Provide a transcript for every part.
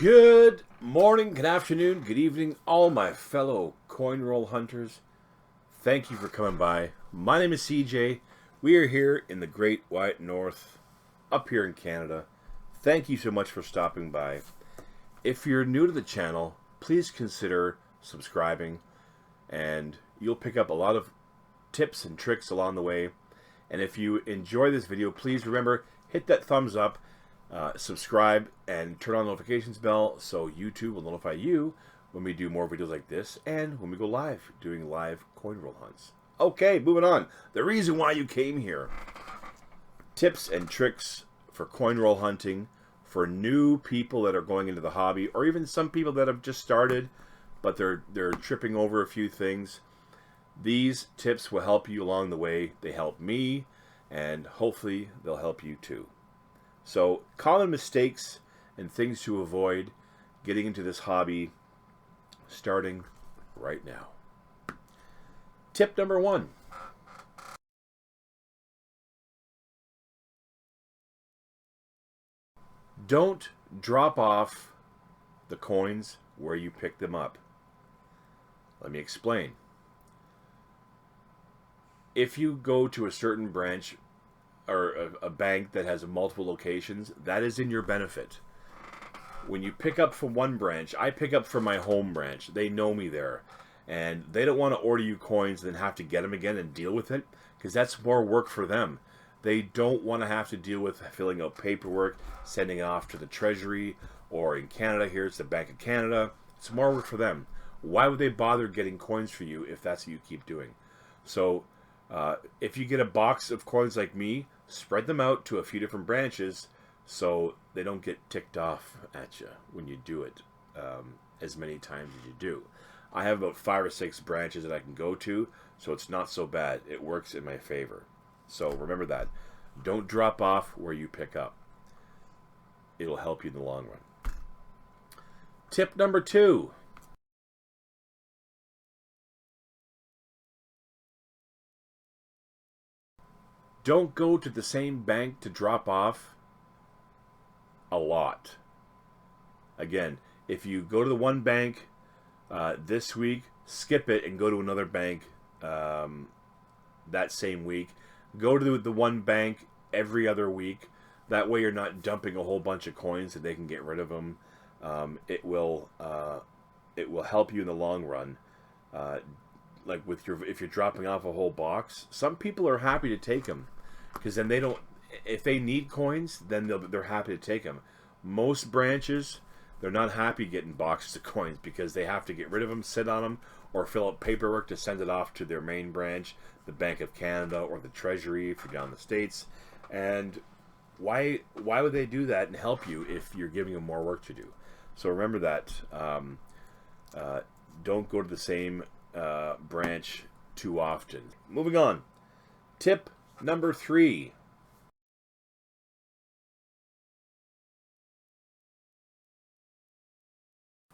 Good morning, good afternoon, good evening, all my fellow coin roll hunters. Thank you for coming by. My name is CJ. We are here in the Great White North, up here in Canada. Thank you so much for stopping by. If you're new to the channel, please consider subscribing, and you'll pick up a lot of tips and tricks along the way. And if you enjoy this video, please remember, hit that thumbs up. Subscribe and turn on the notifications bell so YouTube will notify you when we do more videos like this and when we go live, doing live coin roll hunts. Okay, moving on. The reason why you came here. Tips and tricks for coin roll hunting for new people that are going into the hobby, or even some people that have just started but they're tripping over a few things. These tips will help you along the way. They help me, and hopefully they'll help you too. So, common mistakes and things to avoid getting into this hobby, starting right now. Tip number 1. Don't drop off the coins where you pick them up. Let me explain. If you go to a certain branch or a bank that has multiple locations, that is in your benefit. When you pick up from one branch, I pick up from my home branch. They know me there. And they don't want to order you coins and then have to get them again and deal with it, because that's more work for them. They don't want to have to deal with filling out paperwork, sending it off to the Treasury, or in Canada here it's the Bank of Canada. It's more work for them. Why would they bother getting coins for you if that's what you keep doing? So if you get a box of coins like me, spread them out to a few different branches so they don't get ticked off at you when you do it as many times as you do. I have about 5 or 6 branches that I can go to, so it's not so bad. It works in my favor. So remember that. Don't drop off where you pick up. It'll help you in the long run. Tip number 2. Don't go to the same bank to drop off a lot. Again, if you go to the one bank this week, skip it and go to another bank that same week. Go to the one bank every other week. That way you're not dumping a whole bunch of coins and they can get rid of them. It will help you in the long run. Like if you're dropping off a whole box, some people are happy to take them, because then they don't. If they need coins, then they're happy to take them. Most branches, they're not happy getting boxes of coins because they have to get rid of them, sit on them, or fill out paperwork to send it off to their main branch, the Bank of Canada or the Treasury if you're down in the States. And why would they do that and help you if you're giving them more work to do? So remember that. Don't go to the same branch too often. Moving on. Tip number 3.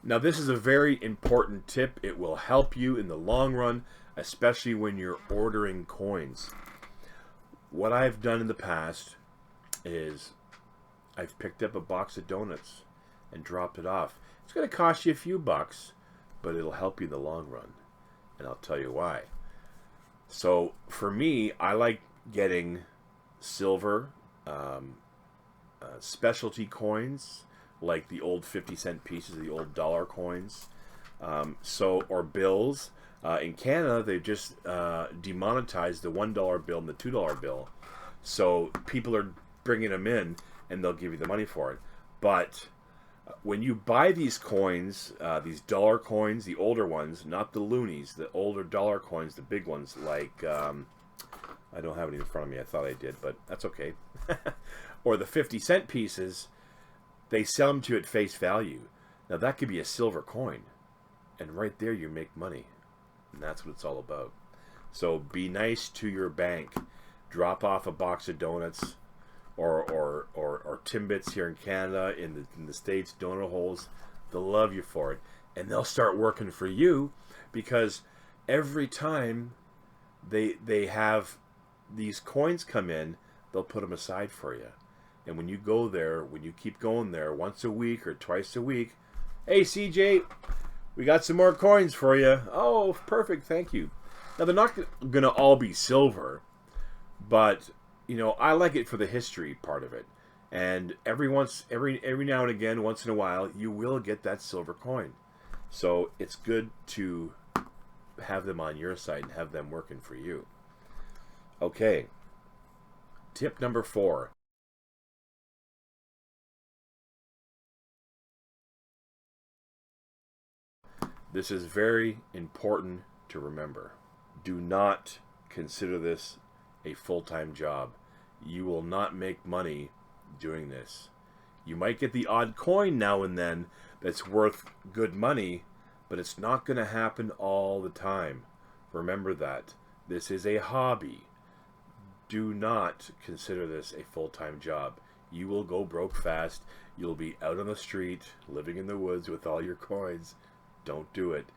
Now this is a very important tip. It will help you in the long run, especially when you're ordering coins. What I've done in the past is I've picked up a box of donuts and dropped it off. It's going to cost you a few bucks, but it'll help you in the long run. And I'll tell you why. So for me, I like getting silver specialty coins, like the old 50-cent pieces, the old dollar coins, or bills. In Canada, they've just demonetized the $1 bill and the $2 bill. So people are bringing them in, and they'll give you the money for it. But when you buy these coins, these dollar coins, the older ones, not the loonies, the older dollar coins, the big ones, like, I don't have it in front of me, I thought I did, but that's okay. Or the 50-cent pieces, they sell them to you at face value. Now that could be a silver coin, and right there you make money, and that's what it's all about. So be nice to your bank. Drop off a box of donuts, or Timbits here in Canada, in the States, donut holes. They'll love you for it, and they'll start working for you, because every time they have these coins come in, they'll put them aside for you. And when you go there, when you keep going there once a week or twice a week, hey CJ, we got some more coins for you. Oh, perfect, thank you. Now they're not going to all be silver, but you know, I like it for the history part of it. And every now and again, once in a while, you will get that silver coin. So it's good to have them on your side and have them working for you. Okay. Tip number 4. This is very important to remember. Do not consider this a full-time job. You will not make money doing this. You might get the odd coin now and then that's worth good money, but it's not going to happen all the time. Remember that. This is a hobby. Do not consider this a full-time job. You will go broke fast. You'll be out on the street, living in the woods with all your coins. Don't do it.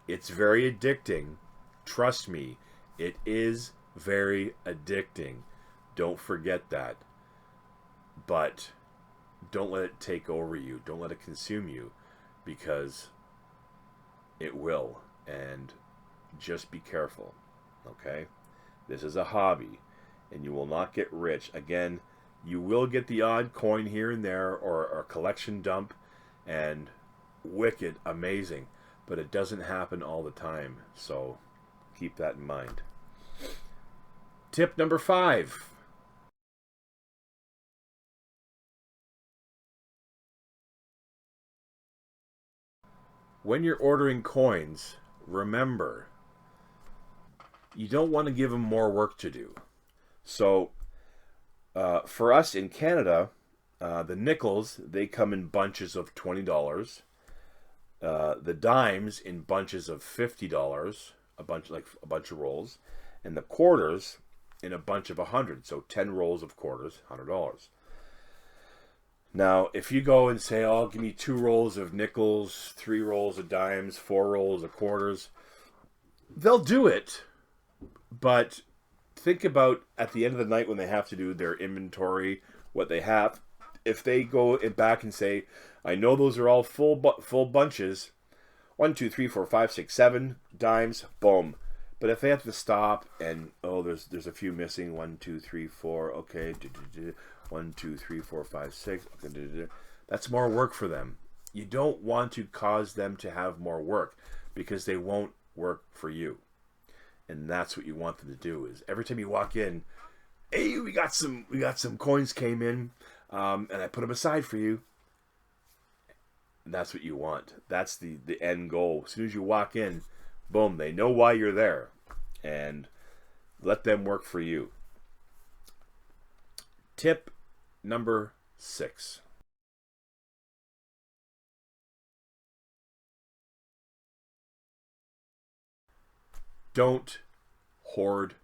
It's very addicting. Trust me, it is very addicting. Don't forget that. But don't let it take over you. Don't let it consume you, because it will. And just be careful. Okay? This is a hobby, and you will not get rich. Again, you will get the odd coin here and there, or a collection dump, and wicked amazing. But it doesn't happen all the time. So keep that in mind. Tip number 5. When you're ordering coins, remember, you don't want to give them more work to do. So for us in Canada, the nickels, they come in bunches of $20. The dimes in bunches of $50, a bunch of rolls, and the quarters in a bunch of 100. So 10 rolls of quarters, $100. Now, if you go and say, "Oh, give me 2 rolls of nickels, 3 rolls of dimes, 4 rolls of quarters," they'll do it. But think about at the end of the night when they have to do their inventory, what they have. If they go back and say, "I know those are all full bunches, 1, 2, 3, 4, 5, 6, 7 dimes, boom." But if they have to stop and, oh, there's a few missing, 1, 2, 3, 4, okay, 1, 2, 3, 4, 5, 6, that's more work for them. You don't want to cause them to have more work, because they won't work for you. And that's what you want them to do, is every time you walk in, "Hey, we got some coins came in, and I put them aside for you." And that's what you want. That's the end goal. As soon as you walk in, boom, they know why you're there, and let them work for you. Tip number 6. Don't hoard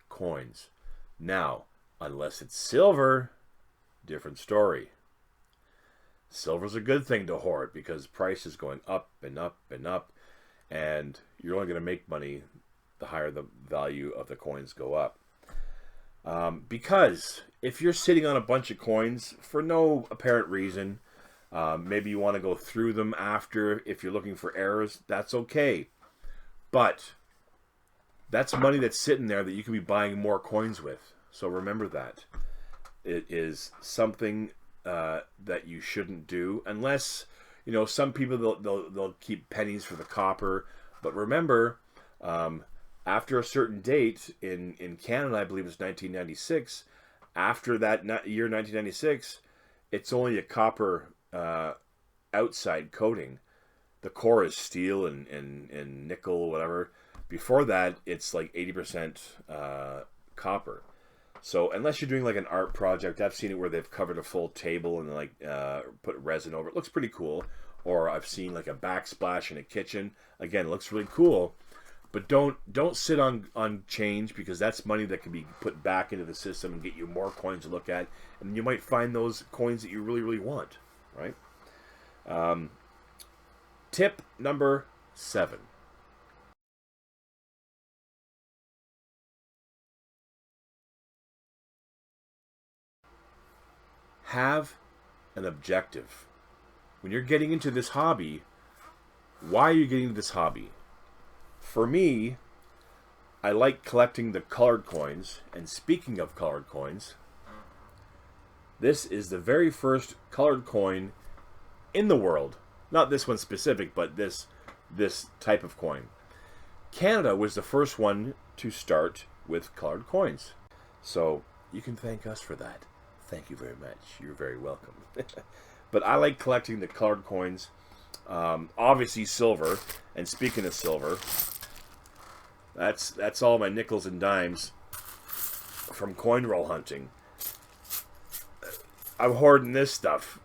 coins. Now, unless it's silver, different story. Silver's a good thing to hoard, because price is going up and up and up, and you're only going to make money the higher the value of the coins go up. Because if you're sitting on a bunch of coins for no apparent reason, maybe you want to go through them after, if you're looking for errors, that's okay. But that's money that's sitting there that you can be buying more coins with. So remember that. It is something that you shouldn't do, unless, you know, some people they'll keep pennies for the copper. But remember, after a certain date in Canada, I believe it's 1996. After that year 1996, it's only a copper outside coating. The core is steel and nickel, whatever. Before that, it's like 80% copper. So unless you're doing like an art project, I've seen it where they've covered a full table and like put resin over it. Looks pretty cool. Or I've seen like a backsplash in a kitchen. Again, it looks really cool. But don't sit on change, because that's money that can be put back into the system and get you more coins to look at. And you might find those coins that you really, really want, right? Tip number 7. have an objective. When you're getting into this hobby, why are you getting into this hobby? For me, I like collecting the colored coins. And speaking of colored coins, this is the very first colored coin in the world. Not this one specific, but this type of coin. Canada was the first one to start with colored coins. So you can thank us for that. Thank you very much. You're very welcome. But I like collecting the colored coins. Obviously silver. And speaking of silver, that's all my nickels and dimes from coin roll hunting. I'm hoarding this stuff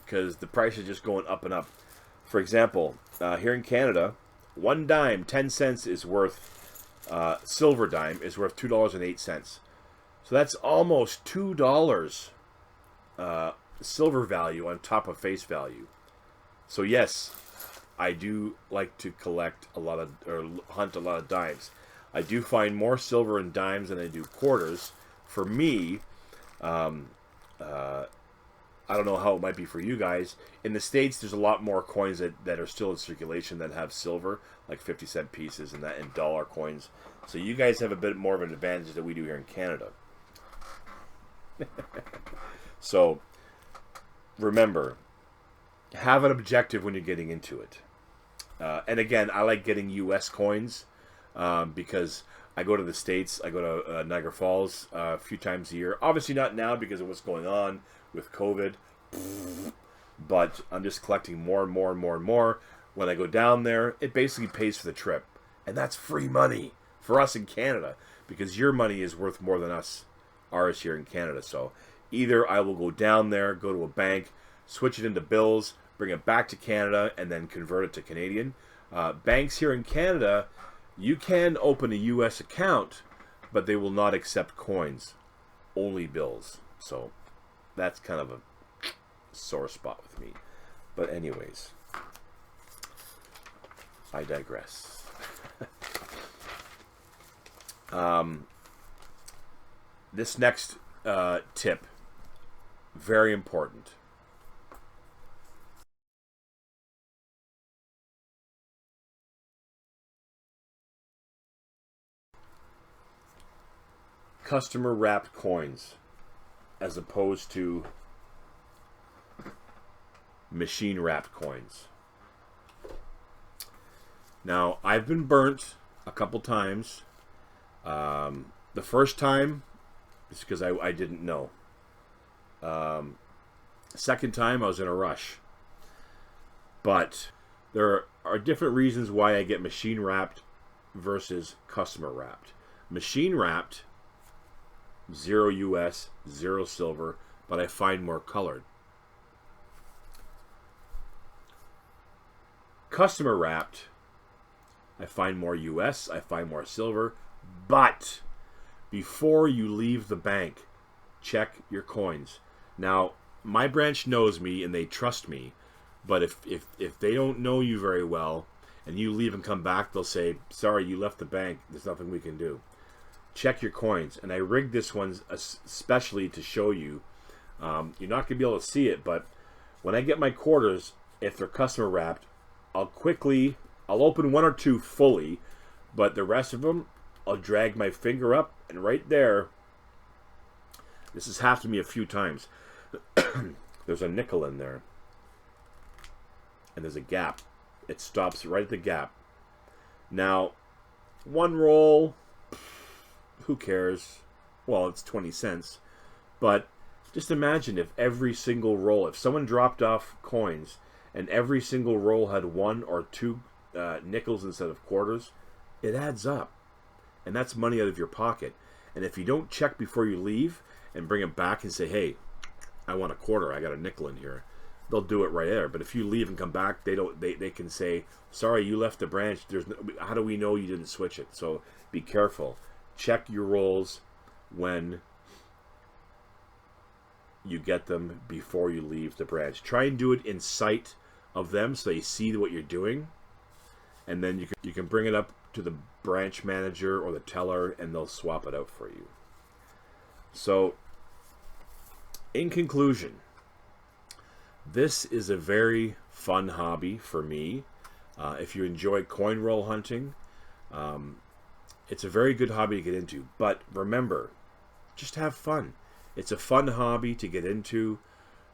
because the price is just going up and up. For example, here in Canada, 1 dime, 10 cents is worth, silver dime is worth $2.08. So that's almost $2 silver value on top of face value. So yes, I do like to collect a lot of, or hunt a lot of dimes. I do find more silver in dimes than I do quarters. For me, I don't know how it might be for you guys. In the States, there's a lot more coins that are still in circulation that have silver, like 50-cent pieces and dollar coins. So you guys have a bit more of an advantage than we do here in Canada. So remember, have an objective when you're getting into it. And again, I like getting U.S. coins because I go to the States. I go to Niagara Falls a few times a year. Obviously not now because of what's going on with COVID. But I'm just collecting more and more and more and more. When I go down there, it basically pays for the trip. And that's free money for us in Canada because your money is worth more than ours here in Canada. So either I will go down there, go to a bank, switch it into bills, bring it back to Canada, and then convert it to Canadian. Banks here in Canada, you can open a U.S. account, but they will not accept coins, only bills. So that's kind of a sore spot with me. But anyways, I digress. This next tip, very important. Customer wrapped coins as opposed to machine wrapped coins. Now, I've been burnt a couple times. The first time is because I didn't know. Second time I was in a rush. But there are different reasons why I get machine wrapped versus customer wrapped. Machine wrapped, 0 US, 0 silver, but I find more colored. Customer wrapped, I find more US, I find more silver, but before you leave the bank, check your coins. Now, my branch knows me and they trust me, but if they don't know you very well and you leave and come back, they'll say, sorry, you left the bank, there's nothing we can do. Check your coins. And I rigged this one especially to show you. You're not going to be able to see it, but when I get my quarters, if they're customer wrapped, I'll open 1 or 2 fully, but the rest of them, I'll drag my finger up, and right there, this has happened to me a few times. There's a nickel in there, and there's a gap. It stops right at the gap. Now, 1 roll, who cares? Well, it's 20 cents, but just imagine if every single roll, if someone dropped off coins and every single roll had 1 or 2 nickels instead of quarters, it adds up. And that's money out of your pocket. And if you don't check before you leave and bring it back and say, hey, I want a quarter, I got a nickel in here, they'll do it right there. But if you leave and come back, they can say, sorry, you left the branch. How do we know you didn't switch it? So be careful. Check your rolls when you get them before you leave the branch. Try and do it in sight of them so they see what you're doing, and then you can bring it up to the branch manager or the teller and they'll swap it out for you. So in conclusion, this is a very fun hobby for me. If you enjoy coin roll hunting, it's a very good hobby to get into. But remember, just have fun. It's a fun hobby to get into,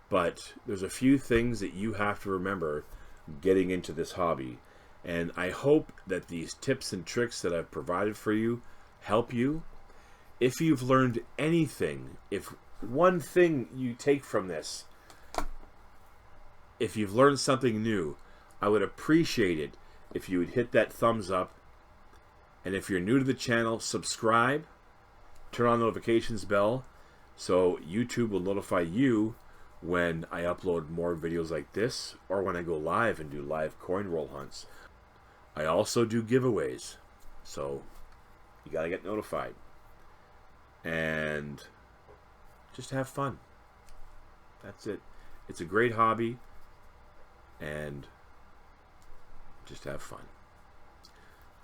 but there's a few things that you have to remember getting into this hobby. And I hope that these tips and tricks that I've provided for you help you. If you've learned anything, if one thing you take from this, if you've learned something new, I would appreciate it if you would hit that thumbs up. And if you're new to the channel, subscribe, turn on the notifications bell, so YouTube will notify you when I upload more videos like this, or when I go live and do live coin roll hunts. I also do giveaways, so you gotta get notified. And just have fun. That's it. It's a great hobby, and just have fun.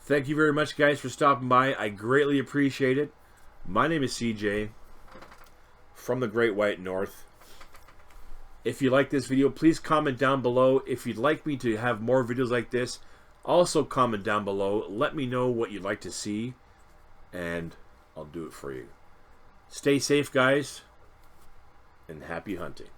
Thank you very much, guys, for stopping by. I greatly appreciate it. My name is CJ from the Great White North. If you like this video, please comment down below. If you'd like me to have more videos like this, also comment down below. Let me know what you'd like to see, and I'll do it for you. Stay safe, guys, and happy hunting.